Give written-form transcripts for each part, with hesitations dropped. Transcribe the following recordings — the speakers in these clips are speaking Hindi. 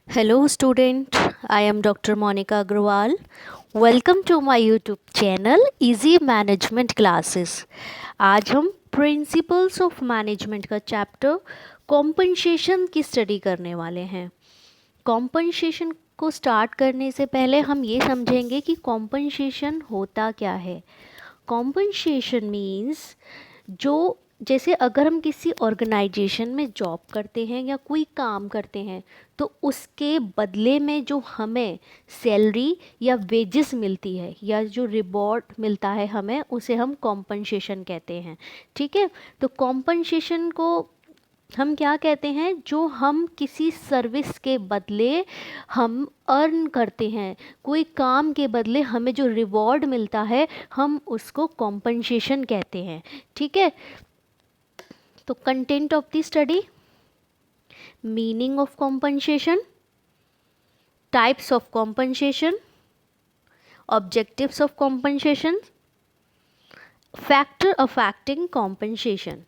Hello, student. I am Dr. Monica Agrawal. Welcome to my YouTube channel Easy Management Classes. आज हम प्रिंसिपल्स ऑफ मैनेजमेंट का चैप्टर कॉम्पनसेशन की स्टडी करने वाले हैं। कॉम्पनसेशन को स्टार्ट करने से पहले हम ये समझेंगे कि कॉम्पनसेशन होता क्या है। कॉम्पनसेशन मीन्स जो जैसे अगर हम किसी ऑर्गेनाइजेशन में जॉब करते हैं या कोई काम करते हैं तो उसके बदले में जो हमें सैलरी या वेजेस मिलती है या जो रिवॉर्ड मिलता है हमें उसे हम कॉम्पनसेशन कहते हैं। ठीक है, तो कॉम्पनसेशन को हम क्या कहते हैं, जो हम किसी सर्विस के बदले हम अर्न करते हैं, कोई काम के बदले हमें जो रिवॉर्ड मिलता है हम उसको कॉम्पनसेशन कहते हैं। ठीक है, तो content of the study, meaning of compensation, types of compensation, objectives of compensation, factor affecting compensation.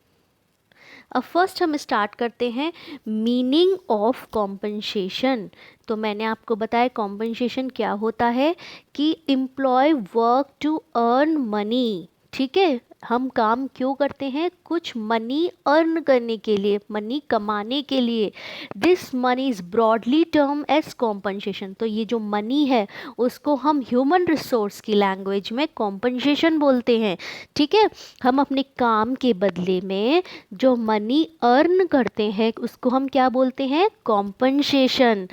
अब फर्स्ट हम स्टार्ट करते हैं मीनिंग ऑफ कॉम्पनसेशन। तो मैंने आपको बताया कॉम्पनसेशन क्या होता है कि employ work to earn money. ठीक है, हम काम क्यों करते हैं, कुछ मनी अर्न करने के लिए, मनी कमाने के लिए। This money is broadly term as compensation. तो ये जो मनी है उसको हम ह्यूमन रिसोर्स की लैंग्वेज में कॉम्पनसेशन बोलते हैं। ठीक है, हम अपने काम के बदले में जो मनी अर्न करते हैं उसको हम क्या बोलते हैं, compensation.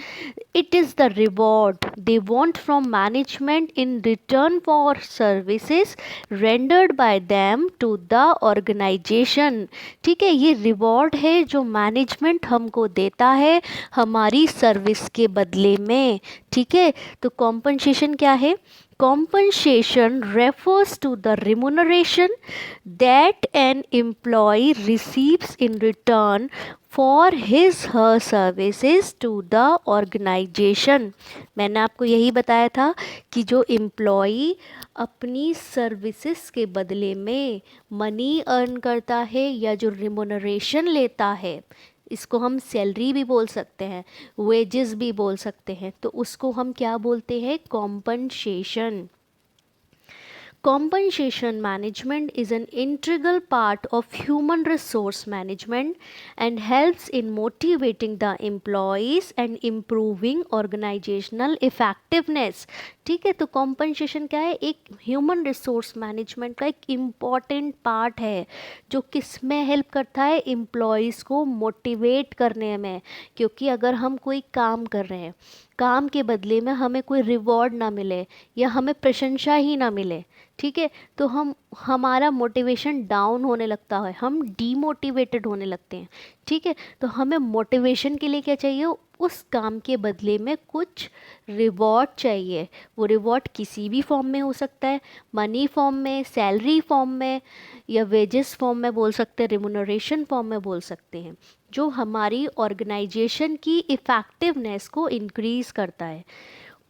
It is the reward they want from management in return for services rendered by them to the organisation. ठीक है, ये रिवॉर्ड है जो मैनेजमेंट हमको देता है हमारी सर्विस के बदले में। ठीक है, तो कॉम्पनसेशन क्या है, compensation refers to the remuneration that an employee receives in return for his her services to the organization। मैंने आपको यही बताया था कि जो एम्प्लॉई अपनी सर्विसेज के बदले में मनी अर्न करता है या जो रिमुनरेशन लेता है, इसको हम सैलरी भी बोल सकते हैं, वेजेस भी बोल सकते हैं, तो उसको हम क्या बोलते हैं, compensation. Compensation management is an integral part of human resource management and helps in motivating the employees and improving organizational effectiveness। ठीक है, तो कॉम्पनसेशन क्या है, एक ह्यूमन रिसोर्स मैनेजमेंट का एक इम्पॉर्टेंट पार्ट है जो किस में हेल्प करता है, एम्प्लॉयज़ को मोटिवेट करने में। क्योंकि अगर हम कोई काम कर रहे हैं, काम के बदले में हमें कोई रिवॉर्ड ना मिले या हमें प्रशंसा ही ना मिले, ठीक है, तो हमारा मोटिवेशन डाउन होने लगता है, हम डीमोटिवेटेड होने लगते हैं। ठीक है, तो हमें मोटिवेशन के लिए क्या चाहिए, उस काम के बदले में कुछ रिवॉर्ड चाहिए। वो रिवॉर्ड किसी भी फॉर्म में हो सकता है, मनी फॉर्म में, सैलरी फॉर्म में, या वेजेस फॉर्म में बोल सकते हैं, रिमुनरेशन फॉर्म में बोल सकते हैं, जो हमारी ऑर्गेनाइजेशन की इफ़ेक्टिवनेस को इंक्रीज़ करता है।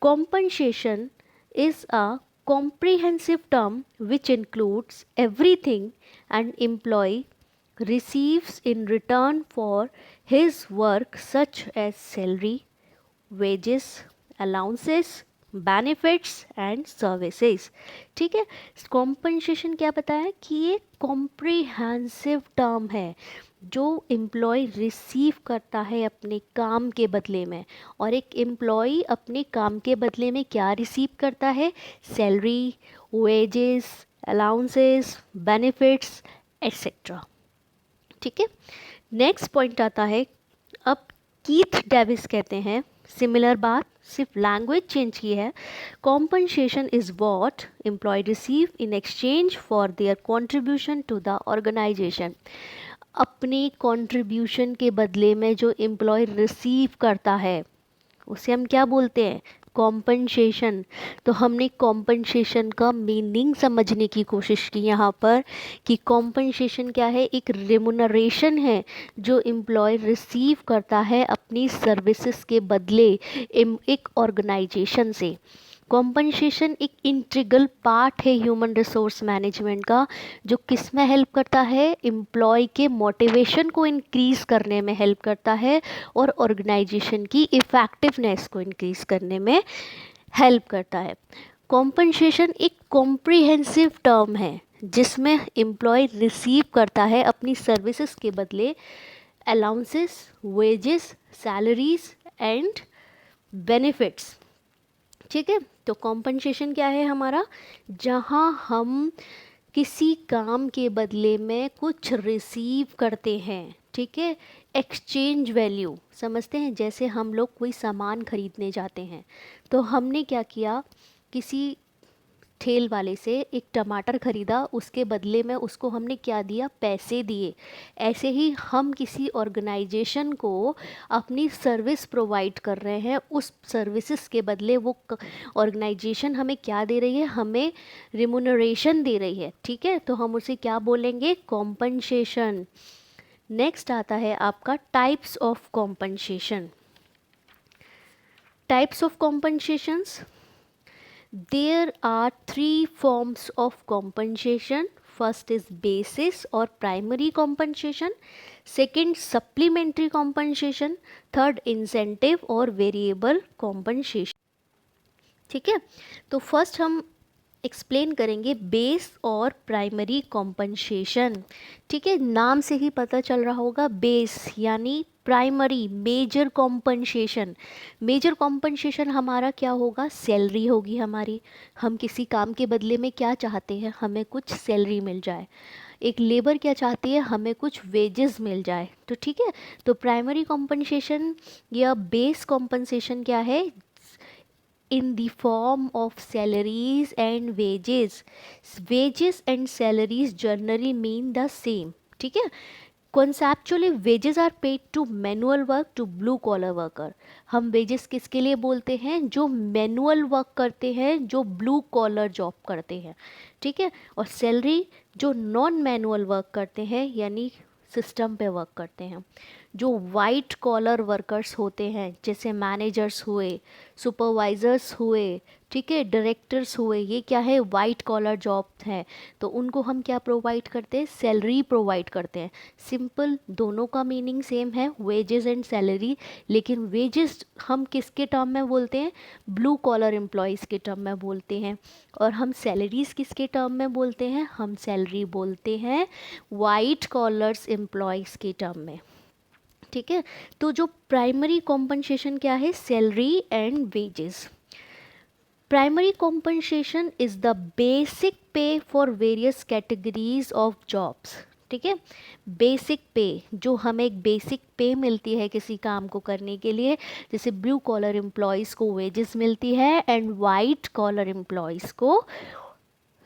Compensation is a comprehensive term which includes everything an employee receives in return for his work such as salary, wages, allowances, benefits and services। ठीक है, कॉम्पनसेशन क्या बताया कि ये कॉम्प्रिहेंसिव टर्म है जो एम्प्लॉय रिसीव करता है अपने काम के बदले में। और एक एम्प्लॉय अपने काम के बदले में क्या रिसीव करता है, salary, wages, allowances, benefits etcetera. ठीक है, नेक्स्ट पॉइंट आता है, अब कीथ डेविस कहते हैं सिमिलर बात, सिर्फ लैंग्वेज चेंज की है। Compensation is what employ receive in exchange for their contribution to the organisation. अपने कंट्रीब्यूशन के बदले में जो एम्प्लॉय रिसीव करता है उसे हम क्या बोलते हैं, कॉम्पनसेशन। तो हमने कॉम्पनसेशन का मीनिंग समझने की कोशिश की यहाँ पर कि कॉम्पनसेशन क्या है, एक रिमुनरेशन है जो एम्प्लॉय रिसीव करता है अपनी सर्विसेज के बदले एक ऑर्गेनाइजेशन से। कॉम्पनसेशन एक इंटीग्रल पार्ट है ह्यूमन रिसोर्स मैनेजमेंट का, जो किस में हेल्प करता है, एम्प्लॉय के मोटिवेशन को इंक्रीज करने में हेल्प करता है और ऑर्गेनाइजेशन की इफ़ेक्टिवनेस को इंक्रीज करने में हेल्प करता है। कॉम्पनसेशन एक कॉम्प्रिहेंसिव टर्म है जिसमें एम्प्लॉय रिसीव करता है अपनी सर्विसेज के बदले allowances, wages, salaries and benefits. ठीक है, तो कॉम्पनसेशन क्या है हमारा, जहाँ हम किसी काम के बदले में कुछ रिसीव करते हैं। ठीक है, एक्सचेंज वैल्यू समझते हैं, जैसे हम लोग कोई सामान खरीदने जाते हैं तो हमने क्या किया, किसी ठेल वाले से एक टमाटर खरीदा, उसके बदले में उसको हमने क्या दिया, पैसे दिए। ऐसे ही हम किसी ऑर्गेनाइजेशन को अपनी सर्विस प्रोवाइड कर रहे हैं, उस सर्विसेज के बदले वो ऑर्गेनाइजेशन हमें क्या दे रही है, हमें रिमुनरेशन दे रही है। ठीक है, तो हम उसे क्या बोलेंगे, कॉम्पनसेशन। नेक्स्ट आता है आपका types of compensation. Types of compensations, there are three forms of compensation. First is basis or primary compensation, second supplementary compensation, third incentive और variable compensation। ठीक है, तो फर्स्ट हम एक्सप्लेन करेंगे बेस और प्राइमरी कॉम्पनसेशन। ठीक है, नाम से ही पता चल रहा होगा, बेस यानी primary major compensation. Major compensation हमारा क्या होगा, सैलरी होगी हमारी। हम किसी काम के बदले में क्या चाहते हैं, हमें कुछ सैलरी मिल जाए। एक लेबर क्या चाहती है, हमें कुछ वेजेस मिल जाए। तो ठीक है, तो प्राइमरी कॉम्पनसेशन या बेस कॉम्पनसेशन क्या है, in the form of salaries and wages. Wages and salaries generally mean the same. ठीक है, conceptually wages are paid to manual work to blue collar worker. हम wages किसके लिए बोलते हैं, जो manual work करते हैं, जो blue collar job करते हैं। ठीक है, और salary जो non manual work करते हैं यानी सिस्टम पे वर्क करते हैं। जो वाइट कॉलर वर्कर्स होते हैं, जैसे मैनेजर्स हुए, सुपरवाइजर्स हुए, ठीक है, डायरेक्टर्स हुए, ये क्या है, वाइट कॉलर जॉब है। तो उनको हम क्या प्रोवाइड करते हैं, सैलरी प्रोवाइड करते हैं। सिंपल, दोनों का मीनिंग सेम है, वेजेस एंड सैलरी। लेकिन वेजेस हम किसके टर्म में बोलते हैं, ब्लू कॉलर एम्प्लॉयज़ के टर्म में बोलते हैं। और हम सैलरीज किसके टर्म में बोलते हैं, हम सैलरी बोलते हैं वाइट कॉलर्स एम्प्लॉयज़ के टर्म में। ठीक है, तो जो प्राइमरी कॉम्पनसेशन क्या है, salary and wages. Primary compensation is the basic pay for various categories of jobs. ठीक है, बेसिक पे, जो हमें एक बेसिक पे मिलती है किसी काम को करने के लिए, जैसे ब्लू कॉलर एम्प्लॉयज़ को वेजेस मिलती है एंड वाइट कॉलर एम्प्लॉयज़ को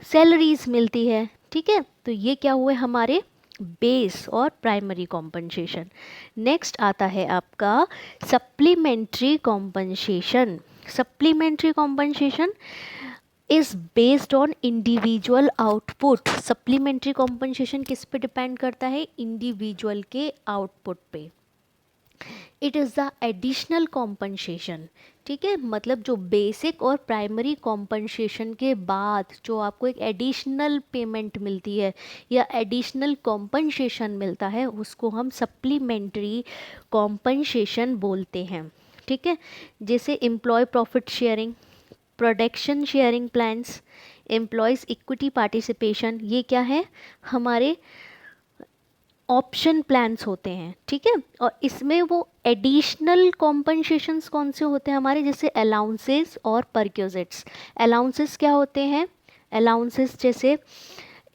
सैलरीज मिलती है। ठीक है, तो ये क्या हुए हमारे बेस और प्राइमरी कॉम्पनसेशन। नेक्स्ट आता है आपका supplementary compensation. Supplementary compensation is based on individual output. Supplementary compensation किस पे डिपेंड करता है, इंडिविजुअल के आउटपुट पे। It is the additional compensation. ठीक है, मतलब जो बेसिक और प्राइमरी कॉम्पनसेशन के बाद जो आपको एक एडिशनल पेमेंट मिलती है या एडिशनल कॉम्पनसेशन मिलता है, उसको हम सप्लीमेंट्री कॉम्पनसेशन बोलते हैं। ठीक है, जैसे employ profit sharing, production sharing plans, employees equity participation, ये क्या है, हमारे ऑप्शन प्लान्स होते हैं। ठीक है, और इसमें वो एडिशनल कॉम्पनसेशंस कौन से होते हैं हमारे, जैसे अलाउंसेस और परक्यूजिट्स। अलाउंसेस क्या होते हैं, अलाउंसेस जैसे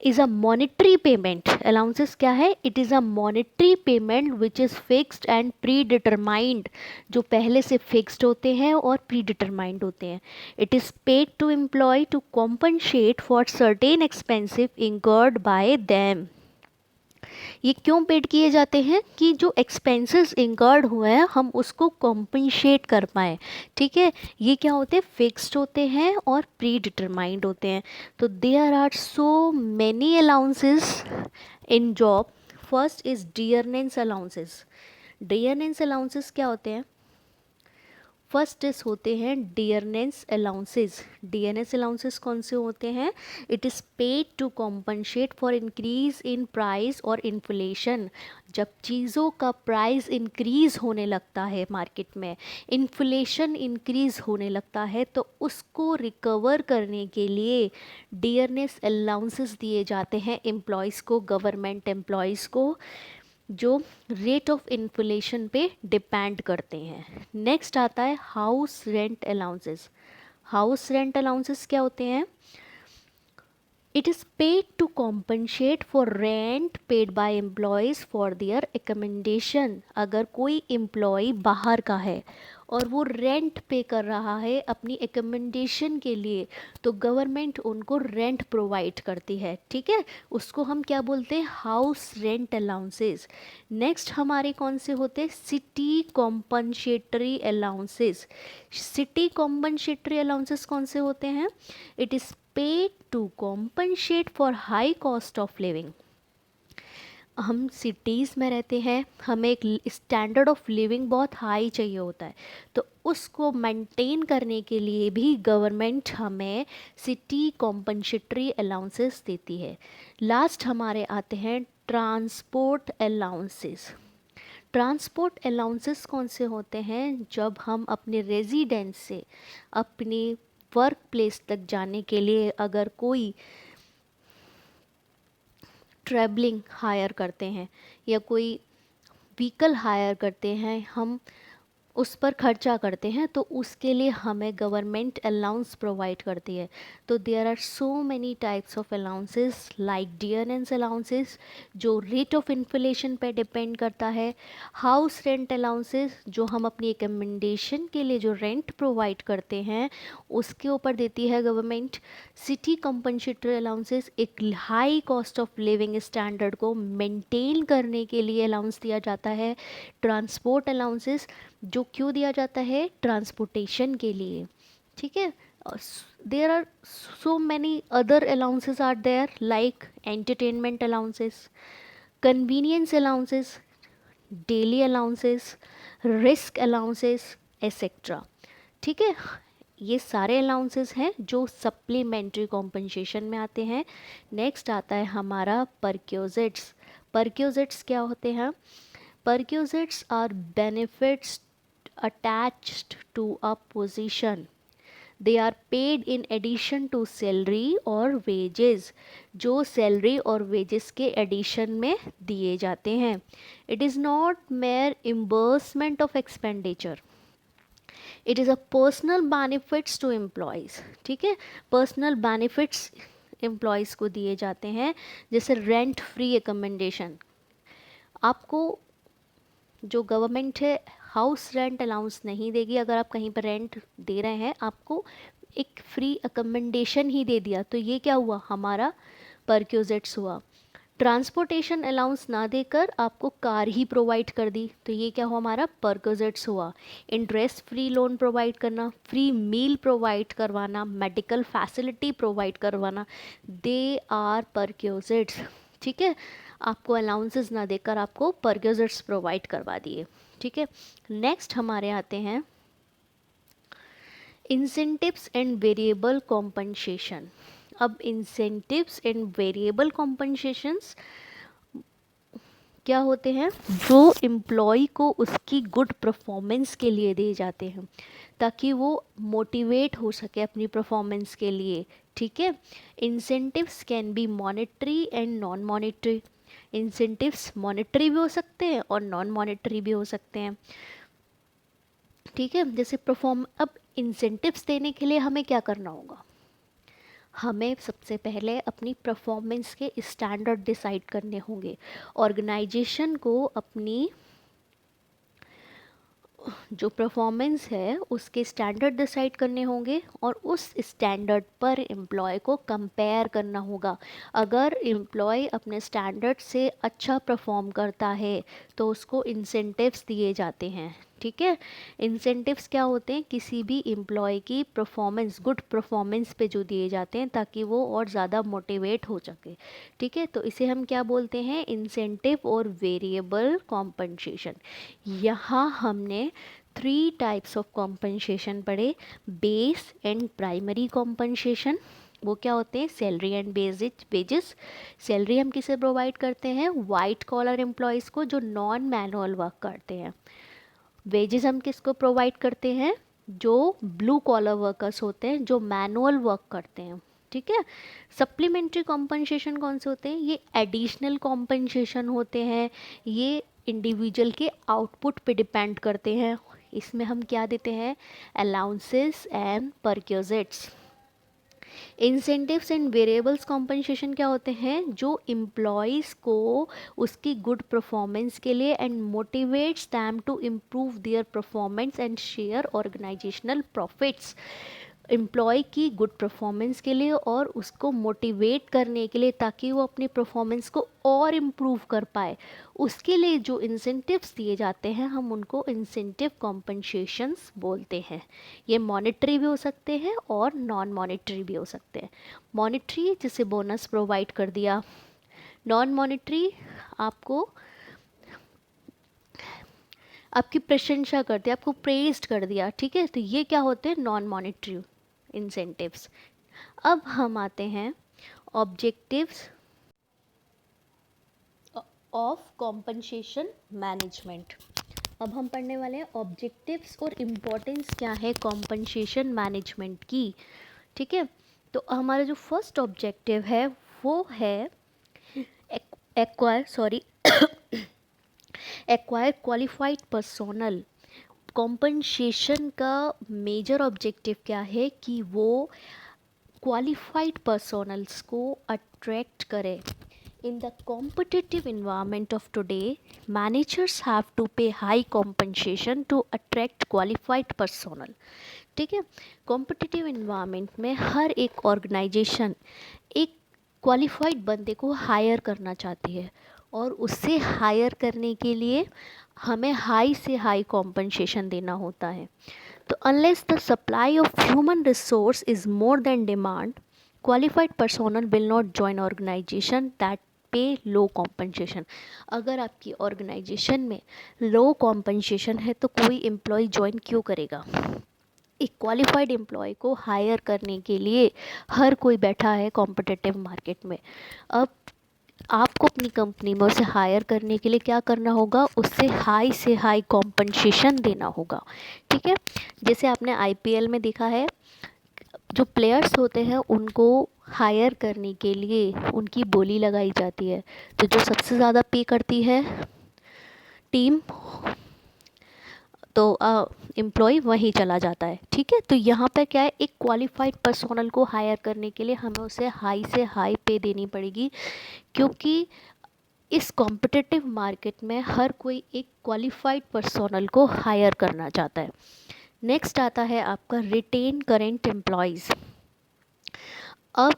is a monetary payment. Allowances क्या है, it is a monetary payment which is fixed and pre determined, जो पहले से फिक्स्ड होते हैं और प्री डिटरमाइंड होते हैं। It is paid to employ to compensate for certain expensive incurred by them. ये क्यों पेड किए जाते हैं, कि जो एक्सपेंसेस इंकर्ड हुए हैं हम उसको कॉम्पनसेट कर पाएँ। ठीक है, ये क्या होते हैं, फिक्स्ड होते हैं और प्री डिटरमाइंड होते हैं। तो there are so many allowances in job. First is dearness allowances. Dearness allowances क्या होते हैं, फर्स्ट इस होते हैं डियरनेस अलाउंसेस। डियरनेस अलाउंसेस कौन से होते हैं? It is paid to compensate for increase in price और इन्फ्लेशन। जब चीज़ों का प्राइस इंक्रीज़ होने लगता है मार्केट में, इन्फ्लेशन इंक्रीज़ होने लगता है, तो उसको रिकवर करने के लिए डियरनेस अलाउंसेस दिए जाते हैं एम्प्लॉयज़ को, गवर्नमेंट एम्प्लॉयज़ को, जो रेट ऑफ इन्फ्लेशन पे डिपेंड करते हैं। नेक्स्ट आता है house rent allowances. House rent allowances क्या होते हैं? It is paid to compensate for rent paid by employees for their accommodation. अगर कोई एम्प्लॉय बाहर का है और वो रेंट पे कर रहा है अपनी एकोमोडेशन के लिए, तो गवर्नमेंट उनको रेंट प्रोवाइड करती है, ठीक है। उसको हम क्या बोलते हैं? House rent allowances. नेक्स्ट हमारे कौन से होते हैं? City compensatory allowances. City compensatory allowances कौन से होते हैं? It is paid to compensate for high cost of living. हम सिटीज़ में रहते हैं, हमें एक स्टैंडर्ड ऑफ लिविंग बहुत हाई चाहिए होता है, तो उसको मेंटेन करने के लिए भी गवर्नमेंट हमें सिटी कॉम्पनसेटरी अलाउंसेस देती है। लास्ट हमारे आते हैं ट्रांसपोर्ट अलाउंसेस। ट्रांसपोर्ट अलाउंसेस कौन से होते हैं? जब हम अपने रेजिडेंस से अपनी वर्क प्लेस तक जाने के लिए अगर कोई ट्रैवलिंग हायर करते हैं या कोई व्हीकल हायर करते हैं, हम उस पर खर्चा करते हैं, तो उसके लिए हमें गवर्नमेंट अलाउंस प्रोवाइड करती है। तो there are so many types of allowances like dearness allowances, जो रेट ऑफ इन्फ्लेशन पे डिपेंड करता है। हाउस रेंट अलाउंसेस, जो हम अपनी एकोमोडेशन के लिए जो रेंट प्रोवाइड करते हैं उसके ऊपर देती है गवर्नमेंट। सिटी कंपनसेटरी अलाउंसेस, एक high cost of living standard को मेंटेन करने के लिए अलाउंस दिया जाता है। ट्रांसपोर्ट अलाउंसेस, जो क्यों दिया जाता है? ट्रांसपोर्टेशन के लिए, ठीक है। There are so many other allowances are there like entertainment allowances, convenience allowances, daily allowances, risk allowances etcetera, ठीक है। ये सारे अलाउंसेस हैं जो सप्लीमेंट्री कॉम्पनसेशन में आते हैं। नेक्स्ट आता है हमारा परक्यूजिट्स। परक्यूजिट्स क्या होते हैं? Perquisites are benefits attached to a position. They are paid in addition to salary or wages, जो सैलरी और वेजेस के एडिशन में दिए जाते हैं। It is not mere reimbursement of expenditure. It is a personal benefits to employees, ठीक है। पर्सनल बेनिफिट्स एम्प्लॉयज़ को दिए जाते हैं, जैसे रेंट फ्री एकोमोडेशन। आपको जो गवर्नमेंट है हाउस रेंट अलाउंस नहीं देगी, अगर आप कहीं पर रेंट दे रहे हैं आपको एक फ्री अकोमोडेशन ही दे दिया, तो ये क्या हुआ? हमारा परक्यूजिट्स हुआ। ट्रांसपोर्टेशन अलाउंस ना देकर आपको कार ही प्रोवाइड कर दी, तो ये क्या हुआ? हमारा परक्यूजिट्स हुआ। इंटरेस्ट फ्री लोन प्रोवाइड करना, फ्री मील प्रोवाइड करवाना, मेडिकल फैसिलिटी प्रोवाइड करवाना, दे आर परक्यूजिट्स, ठीक है। आपको अलाउंसेस ना देकर आपको परक्यूजिट्स प्रोवाइड करवा दिए, ठीक है। नेक्स्ट हमारे आते हैं इंसेंटिव्स एंड वेरिएबल कॉम्पनसेशन। अब इंसेंटिव्स एंड वेरिएबल कॉम्पनसेशंस क्या होते हैं? जो एम्प्लॉय को उसकी गुड परफॉर्मेंस के लिए दिए जाते हैं, ताकि वो मोटिवेट हो सके अपनी परफॉर्मेंस के लिए, ठीक है। Incentives can be monetary and non monetary. Incentives monetary भी हो सकते हैं और नॉन मॉनेटरी भी हो सकते हैं, ठीक है। जैसे अब इंसेंटिव्स देने के लिए हमें क्या करना होगा? हमें सबसे पहले अपनी परफॉर्मेंस के स्टैंडर्ड डिसाइड करने होंगे। ऑर्गेनाइजेशन को अपनी जो परफॉर्मेंस है उसके स्टैंडर्ड डिसाइड करने होंगे और उस स्टैंडर्ड पर एम्प्लॉय को कंपेयर करना होगा। अगर एम्प्लॉय अपने स्टैंडर्ड से अच्छा परफॉर्म करता है तो उसको इंसेंटिव्स दिए जाते हैं, ठीक है। इंसेंटिव्स क्या होते हैं, किसी भी एम्प्लॉय की परफॉर्मेंस, गुड परफॉर्मेंस पे जो दिए जाते हैं ताकि वो और ज़्यादा मोटिवेट हो सके। ठीक है, तो इसे हम क्या बोलते हैं, इंसेंटिव और वेरिएबल कॉम्पनसेशन। यहाँ हमने 3 टाइप्स ऑफ कॉम्पनसेशन पढ़े, बेस एंड प्राइमरी कॉम्पनसेशन। वो क्या होते हैं, सैलरी एंड वेजेस। सैलरी हम किसे प्रोवाइड करते हैं, वाइट कॉलर एम्प्लॉयज़ को जो नॉन मैनुअल वर्क करते हैं। वेजेस हम किसको प्रोवाइड करते हैं, जो ब्लू कॉलर वर्कर्स होते हैं, जो मैनुअल वर्क करते हैं। ठीक है। सप्लीमेंट्री कॉम्पनसेशन कौन से होते हैं, ये एडिशनल कॉम्पनसेशन होते हैं, ये इंडिविजुअल के आउटपुट पे डिपेंड करते हैं। इसमें हम क्या देते हैं, allowances and perquisites. Incentives and variables compensation क्या होते हैं, जो एम्प्लॉयज़ को उसकी गुड परफॉर्मेंस के लिए and motivates them to improve their performance and share organisational profits. Employ की गुड परफॉर्मेंस के लिए और उसको मोटिवेट करने के लिए ताकि वो अपनी परफॉर्मेंस को और इम्प्रूव कर पाए, उसके लिए जो इंसेंटिव्स दिए जाते हैं हम उनको इंसेंटिव कॉम्पनसेशंस बोलते हैं। ये मॉनेटरी भी हो सकते हैं और नॉन मॉनेटरी भी हो सकते हैं। मॉनेटरी जैसे बोनस प्रोवाइड कर दिया, नॉन मॉनेटरी आपको आपकी प्रशंसा कर दिया, आपको प्रेज्ड कर दिया। ठीक है, तो ये क्या होते हैं, नॉन मॉनेटरी इंसेंटिव्स। अब हम आते हैं ऑब्जेक्टिव्स ऑफ कॉम्पनसेशन मैनेजमेंट। अब हम पढ़ने वाले हैं ऑब्जेक्टिव्स और इम्पोर्टेंस क्या है कॉम्पनसेशन मैनेजमेंट की। ठीक है, तो हमारा जो फर्स्ट ऑब्जेक्टिव है वो है एक्वायर क्वालिफाइड पर्सोनल। कॉम्पनसेशन का मेजर ऑब्जेक्टिव क्या है कि वो क्वालिफाइड पर्सोनल्स को अट्रैक्ट करे। In the competitive environment of today, managers have to pay high compensation to attract qualified personnel. ठीक है, कॉम्पिटिटिव इन्वायरमेंट में हर एक ऑर्गेनाइजेशन एक क्वालिफाइड बंदे को हायर करना चाहती है और उससे हायर करने के लिए हमें हाई से हाई कॉम्पनसेशन देना होता है। तो unless the supply of human resource is more than demand, qualified personnel will not join organisation that pay low compensation. अगर आपकी ऑर्गेनाइजेशन में लो कॉम्पनसेशन है तो कोई एम्प्लॉय ज्वाइन क्यों करेगा। एक क्वालिफाइड एम्प्लॉय को हायर करने के लिए हर कोई बैठा है कॉम्पिटिटिव मार्केट में। अब आपको अपनी कंपनी में उसे हायर करने के लिए क्या करना होगा, उससे हाई से हाई कॉम्पनसेशन देना होगा। ठीक है, जैसे आपने आईपीएल में देखा है, जो प्लेयर्स होते हैं उनको हायर करने के लिए उनकी बोली लगाई जाती है, तो जो सबसे ज़्यादा पे करती है टीम, तो एम्प्लॉय वहीं चला जाता है। ठीक है, तो यहाँ पर क्या है, एक क्वालिफाइड पर्सोनल को हायर करने के लिए हमें उसे हाई से हाई पे देनी पड़ेगी, क्योंकि इस कॉम्पिटिटिव मार्केट में हर कोई एक क्वालिफाइड पर्सोनल को हायर करना चाहता है। नेक्स्ट आता है आपका रिटेन करेंट एम्प्लॉयज़। अब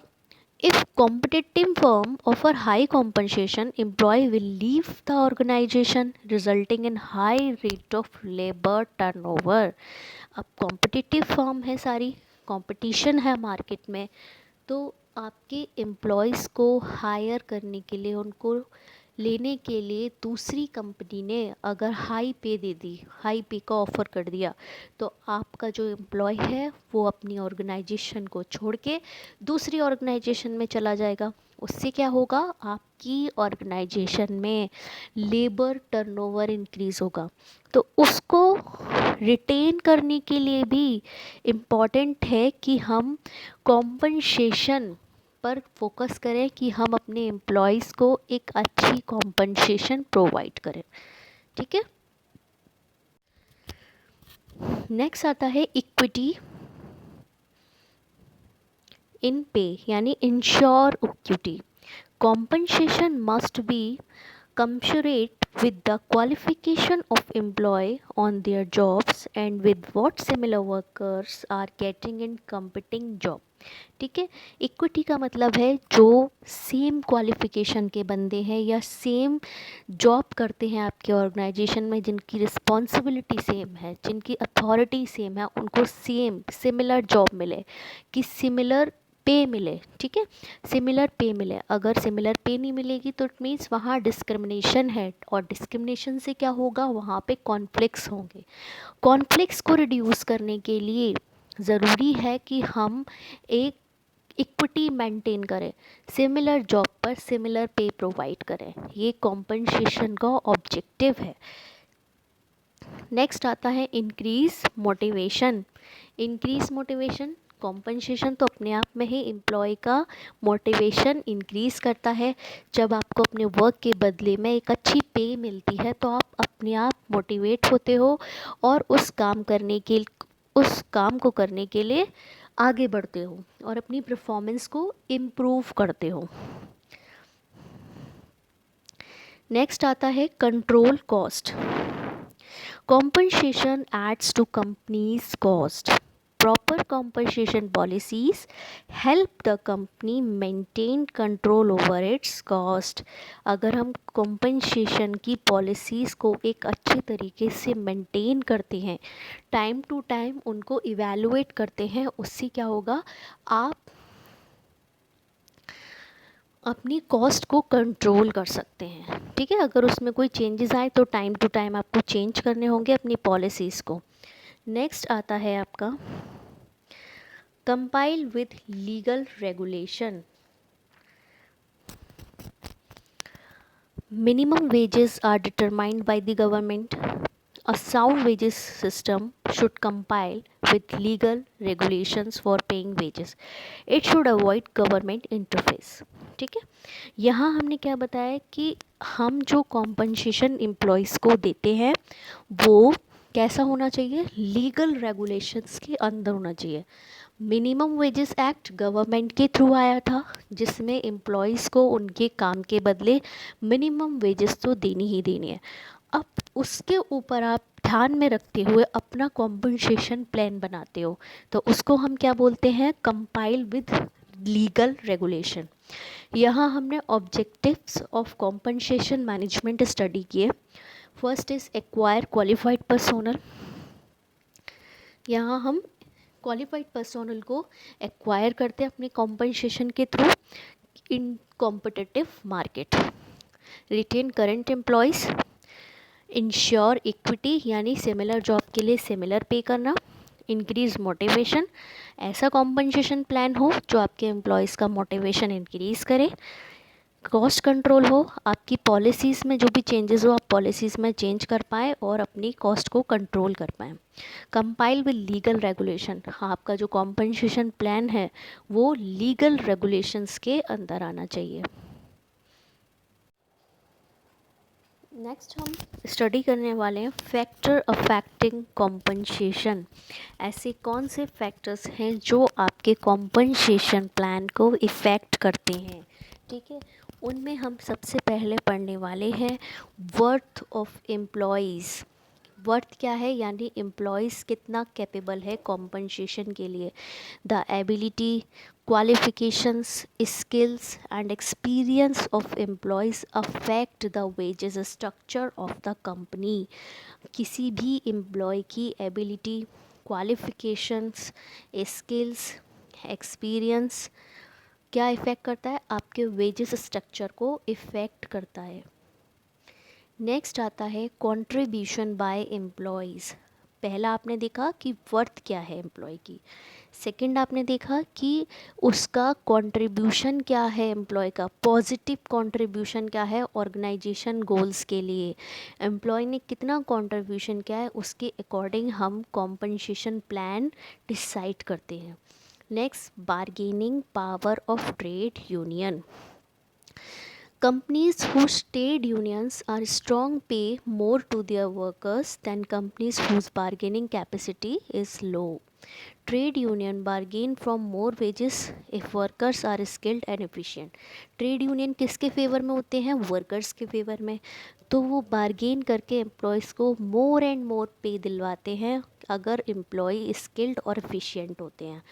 if competitive firm offer high compensation, employee will leave the organization, resulting in high rate of labor turnover. अब कॉम्पिटिटिव फर्म है, सारी कंपटीशन है मार्केट में, तो आपके एम्प्लॉयज़ को हायर करने के लिए, उनको लेने के लिए दूसरी कंपनी ने अगर हाई पे दे दी, हाई पे का ऑफ़र कर दिया, तो आपका जो एम्प्लॉय है वो अपनी ऑर्गेनाइजेशन को छोड़ के दूसरी ऑर्गेनाइजेशन में चला जाएगा। उससे क्या होगा, आपकी ऑर्गेनाइजेशन में लेबर टर्नओवर इंक्रीज़ होगा। तो उसको रिटेन करने के लिए भी इम्पॉर्टेंट है कि हम कॉम्पनसेशन पर फोकस करें, कि हम अपने एम्प्लॉयज़ को एक अच्छी कॉम्पनसेशन प्रोवाइड करें। ठीक है, नेक्स्ट आता है इक्विटी इन पे, यानी ensure equity. Compensation must be commensurate with the qualification of employee on their jobs and with what similar workers are getting in competing job. ठीक है। इक्विटी का मतलब है जो सेम क्वालिफिकेशन के बंदे हैं या सेम जॉब करते हैं आपके ऑर्गेनाइजेशन में, जिनकी रिस्पॉन्सिबिलिटी सेम है, जिनकी अथॉरिटी सेम है, उनको सेम सिमिलर जॉब मिले, कि सिमिलर पे मिले। ठीक है, सिमिलर पे मिले। अगर सिमिलर पे नहीं मिलेगी तो इट मीन्स वहाँ डिस्क्रिमिनेशन है, और डिस्क्रिमिनेशन से क्या होगा, वहाँ पे कॉन्फ्लिक्ट्स होंगे। कॉन्फ्लिक्ट्स को रिड्यूस करने के लिए ज़रूरी है कि हम एक इक्विटी मेंटेन करें, सिमिलर जॉब पर सिमिलर पे प्रोवाइड करें। ये कॉम्पनसेशन का ऑब्जेक्टिव है। नेक्स्ट आता है increase motivation. Increase motivation, compensation तो अपने आप में ही एम्प्लॉय का मोटिवेशन इंक्रीज़ करता है। जब आपको अपने वर्क के बदले में एक अच्छी पे मिलती है तो आप अपने आप मोटिवेट होते हो और उस काम को करने के लिए आगे बढ़ते हो और अपनी परफॉर्मेंस को इम्प्रूव करते हो। नेक्स्ट आता है control cost. Compensation adds to company's cost. Proper compensation policies help the company maintain control over its cost. अगर हम compensation की policies को एक अच्छे तरीके से maintain करते हैं, टाइम टू टाइम उनको evaluate करते हैं, उससे क्या होगा, आप अपनी कॉस्ट को कंट्रोल कर सकते हैं। ठीक है, अगर उसमें कोई चेंजेस आए तो टाइम टू टाइम आपको चेंज करने होंगे अपनी पॉलिसीज़ को। नेक्स्ट आता है आपका compile with legal regulation. Minimum wages are determined by the government. A sound wages system should comply with legal regulations for paying wages. It should avoid government interface. ठीक है, यहाँ हमने क्या बताया कि हम जो कॉम्पनसेशन एम्प्लॉयज़ को देते हैं वो कैसा होना चाहिए, लीगल रेगुलेशंस के अंदर होना चाहिए। मिनिमम वेजेस एक्ट गवर्नमेंट के थ्रू आया था, जिसमें एम्प्लॉयज़ को उनके काम के बदले मिनिमम वेजेस तो देनी ही देनी है। अब उसके ऊपर आप ध्यान में रखते हुए अपना कॉम्पनसेशन प्लान बनाते हो, तो उसको हम क्या बोलते हैं, कंपाइल विद लीगल रेगुलेशन। यहाँ हमने objectives of compensation management study किए। First is acquire qualified personnel. यहाँ हम क्वालिफाइड पर्सोनल को एक्वायर करते हैं अपने कॉम्पनसेशन के through in competitive market. Retain current employees, ensure equity यानी सिमिलर जॉब के लिए सिमिलर पे करना, इंक्रीज मोटिवेशन, ऐसा कॉम्पनसेशन प्लान हो जो आपके एम्प्लॉयज़ का मोटिवेशन इंक्रीज़ करे, कॉस्ट कंट्रोल हो, आपकी पॉलिसीज़ में जो भी चेंजेस हो आप पॉलिसीज़ में चेंज कर पाएँ और अपनी कॉस्ट को कंट्रोल कर पाएँ। कंपाइल विद लीगल रेगुलेशन, आपका जो कॉम्पनसेशन प्लान है वो लीगल रेगुलेशंस के अंदर आना चाहिए। नेक्स्ट हम स्टडी करने वाले हैं फैक्टर अफेक्टिंग कॉम्पनसेशन। ऐसे कौन से फैक्टर्स हैं जो आपके कॉम्पनसेशन प्लान को इफ़ेक्ट करते हैं। ठीक है, उनमें हम सबसे पहले पढ़ने वाले हैं वर्थ ऑफ एम्प्लॉयज़। वर्थ क्या है, यानी एम्प्लॉयज़ कितना कैपेबल है कॉम्पनसेशन के लिए। The ability, qualifications, skills and experience of employees affect the wages structure of the company. किसी भी एम्प्लॉय की एबिलिटी, क्वालिफिकेशंस, स्किल्स, एक्सपीरियंस क्या इफ़ेक्ट करता है, आपके वेजेस स्ट्रक्चर को इफ़ेक्ट करता है। नेक्स्ट आता है कंट्रीब्यूशन बाय एम्प्लॉयज़। पहला आपने देखा कि वर्थ क्या है एम्प्लॉय की, सेकंड आपने देखा कि उसका कंट्रीब्यूशन क्या है, एम्प्लॉय का पॉजिटिव कंट्रीब्यूशन क्या है ऑर्गेनाइजेशन गोल्स के लिए, एम्प्लॉय ने कितना कंट्रीब्यूशन किया है, उसके अकॉर्डिंग हम कॉम्पनसेशन प्लान डिसाइड करते हैं। Next, bargaining power of trade union. Companies whose trade unions are strong pay more to their workers than companies whose bargaining capacity is low. Trade union bargain from more wages if workers are skilled and efficient. Trade union किसके फेवर में होते हैं, वर्कर्स के फेवर में, तो वो बार्गेन करके एम्प्लॉयज़ को मोर एंड मोर पे दिलवाते हैं अगर एम्प्लॉय स्किल्ड और एफिशिएंट होते हैं।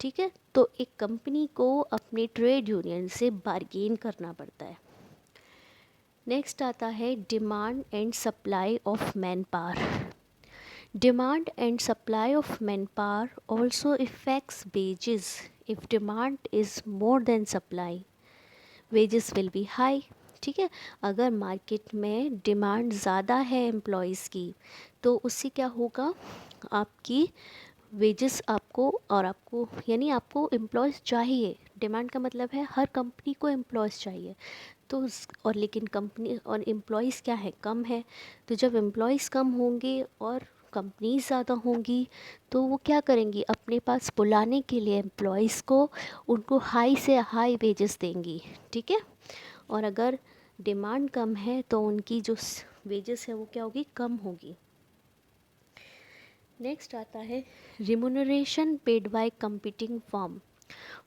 ठीक है, तो एक कंपनी को अपने ट्रेड यूनियन से बार्गेन करना पड़ता है। नेक्स्ट आता है demand and supply of man power. Demand and supply of man power also effects wages. If demand is more than supply, wages will be high. ठीक है, अगर मार्केट में डिमांड ज़्यादा है एम्प्लॉयज़ की, तो उससे क्या होगा, आपकी वेजेस आपको, और आपको यानी आपको एम्प्लॉयज़ चाहिए। डिमांड का मतलब है हर कंपनी को एम्प्लॉयज़ चाहिए, तो और लेकिन कंपनी और एम्प्लॉयज़ क्या है, कम है। तो जब एम्प्लॉयज़ कम होंगे और कंपनीज ज़्यादा होंगी, तो वो क्या करेंगी, अपने पास बुलाने के लिए एम्प्लॉयज़ को उनको हाई से हाई वेजेस देंगी। ठीक है, और अगर डिमांड कम है तो उनकी जो वेजेस है वो क्या होगी, कम होगी। नेक्स्ट आता है remuneration paid by competing firm.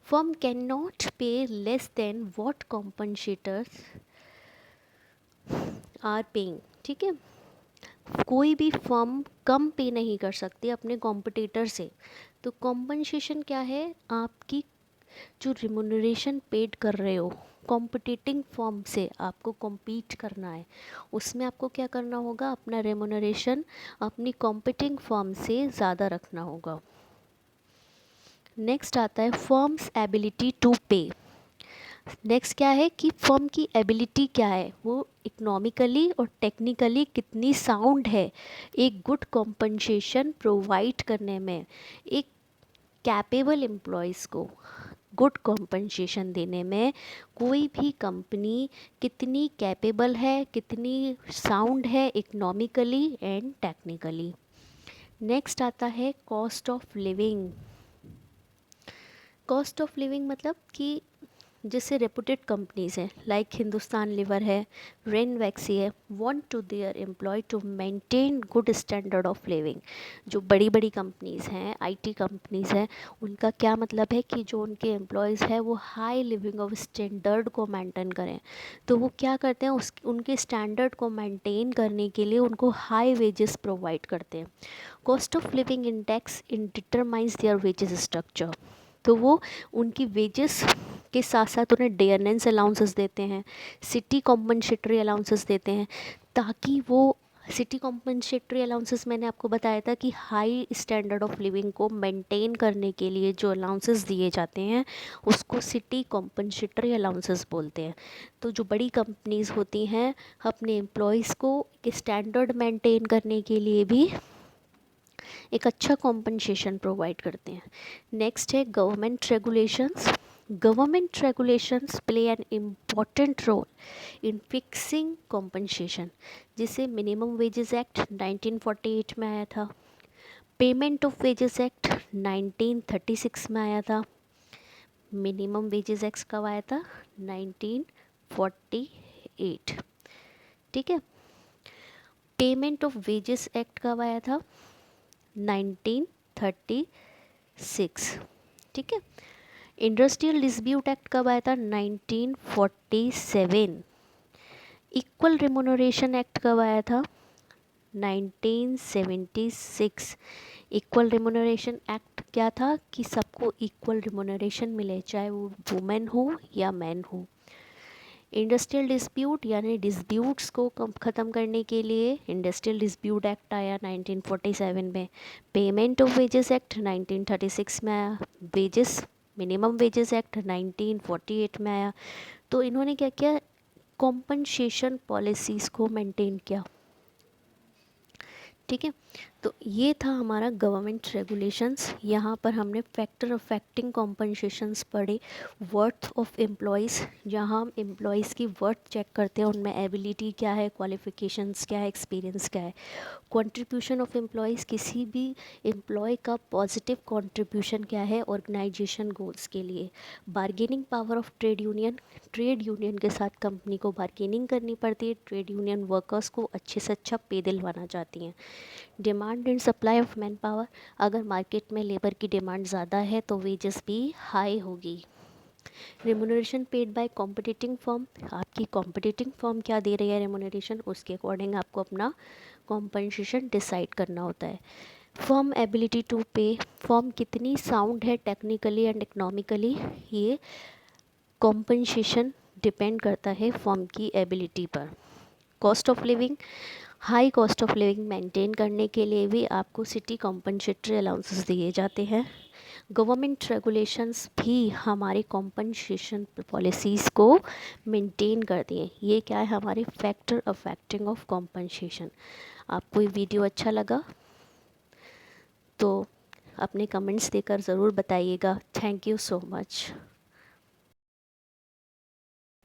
Firm can not pay less than what compensators are paying. ठीक है, कोई भी फर्म कम पे नहीं कर सकती अपने कॉम्पिटिटर से। तो कॉम्पनसेशन क्या है, आपकी जो रिम्यूनरेशन पेड कर रहे हो कॉम्पिटिटिंग फर्म से, आपको कॉम्पीट करना है, उसमें आपको क्या करना होगा, अपना रेम्यूनरेशन अपनी कॉम्पिटिंग फर्म से ज़्यादा रखना होगा। नेक्स्ट आता है फर्म्स एबिलिटी टू पे। नेक्स्ट क्या है कि फर्म की एबिलिटी क्या है, वो इकोनॉमिकली और टेक्निकली कितनी साउंड है एक गुड कॉम्पनसेशन प्रोवाइड करने में, एक कैपेबल एम्प्लॉयज़ को गुड कॉम्पनसेशन देने में कोई भी कंपनी कितनी कैपेबल है, कितनी साउंड है इकोनॉमिकली एंड टेक्निकली। नेक्स्ट आता है cost of living. Cost of living मतलब कि जैसे रेपुटेड कंपनीज़ हैं लाइक हिंदुस्तान लीवर है, रेनवैक्सी है, want to their employ to maintain good standard of living. जो बड़ी बड़ी कंपनीज़ हैं, आईटी कंपनीज़ हैं, उनका क्या मतलब है कि जो उनके एम्प्लॉयज़ हैं वो हाई लिविंग ऑफ स्टैंडर्ड को मेंटेन करें। तो वो क्या करते हैं, उनके स्टैंडर्ड को मेंटेन करने के लिए उनको हाई वेजेस प्रोवाइड करते हैं। Cost of living index in determines their wages structure. तो वो उनकी वेजेस के साथ साथ उन्हें डेयरनेंस अलाउंसेस देते हैं, सिटी कॉम्पनसेटरी अलाउंसेस देते हैं, ताकि वो सिटी कॉम्पनसेटरी अलाउंसेस मैंने आपको बताया था कि हाई स्टैंडर्ड ऑफ लिविंग को मेंटेन करने के लिए जो अलाउंसेस दिए जाते हैं उसको सिटी कॉम्पनसेटरी अलाउंसेस बोलते हैं। तो जो बड़ी कंपनीज़ होती हैं अपने एम्प्लॉयज़ को एक स्टैंडर्ड मेंटेन करने के लिए भी एक अच्छा कॉम्पनसेशन प्रोवाइड करते हैं। नेक्स्ट है government regulations. Government regulations play an important role in fixing compensation, जिसे मिनिमम वेजेस एक्ट 1948 में आया था, पेमेंट ऑफ वेजेस एक्ट 1936 में आया था। मिनिमम वेजेस एक्ट कब आया था, 1948। ठीक है, पेमेंट ऑफ वेजेस एक्ट कब आया था, 1936। ठीक है, इंडस्ट्रियल डिस्प्यूट एक्ट कब आया था, 1947। इक्वल रिम्यूनरेशन एक्ट कब आया था, 1976। इक्वल रिम्यूनरेशन एक्ट क्या था कि सबको इक्वल रिम्यूनरेशन मिले, चाहे वो वुमेन हो या मैन हो। इंडस्ट्रियल डिस्प्यूट यानी डिस्प्यूट्स को ख़त्म करने के लिए इंडस्ट्रियल डिस्प्यूट एक्ट आया 1947 में। पेमेंट ऑफ वेजेस एक्ट 1936 में आया। वेजेस मिनिमम वेजेस एक्ट 1948 में आया। तो इन्होंने क्या किया, कॉम्पनसेशन पॉलिसीज़ को मेंटेन किया। ठीक है, तो ये था हमारा गवर्नमेंट रेगुलेशंस। यहाँ पर हमने फैक्टर अफेक्टिंग कॉम्पनसेशंस पढ़े, वर्थ ऑफ एम्प्लॉयज़, जहाँ हम एम्प्लॉयज़ की वर्थ चेक करते हैं, उनमें एबिलिटी क्या है, क्वालिफिकेशंस क्या है, एक्सपीरियंस क्या है। कंट्रीब्यूशन ऑफ एम्प्लॉयज़, किसी भी एम्प्लॉय का पॉजिटिव कंट्रीब्यूशन क्या है ऑर्गेनाइजेशन गोल्स के लिए। Bargaining power of trade union, trade union के साथ कंपनी को बार्गेनिंग करनी पड़ती है, ट्रेड यूनियन वर्कर्स को अच्छे से अच्छा पे दिलवाना चाहती हैं। Demand and supply of man power, अगर मार्केट में लेबर की डिमांड ज़्यादा है तो वेजेस भी हाई होगी। Remuneration paid by competing firm, आपकी कॉम्पिटिटिंग फर्म क्या दे रही है रेमुनरेशन, उसके अकॉर्डिंग आपको अपना कॉम्पनसेशन डिसाइड करना होता है। फर्म एबिलिटी टू पे, फर्म कितनी साउंड है टेक्निकली एंड इकोनॉमिकली, ये कॉम्पनसेशन डिपेंड करता है फर्म की एबिलिटी पर। Cost of living, high cost of living maintain करने के लिए भी आपको सिटी कॉम्पनसेटरी अलाउंसेस दिए जाते हैं। गवर्नमेंट रेगुलेशंस भी हमारे कॉम्पनसेशन पॉलिसीज़ को मेंटेन करती हैं। ये क्या है, हमारे फैक्टर अफेक्टिंग ऑफ कॉम्पनसेशन। आपको ये वीडियो अच्छा लगा तो अपने कमेंट्स देकर ज़रूर बताइएगा। Thank you so much.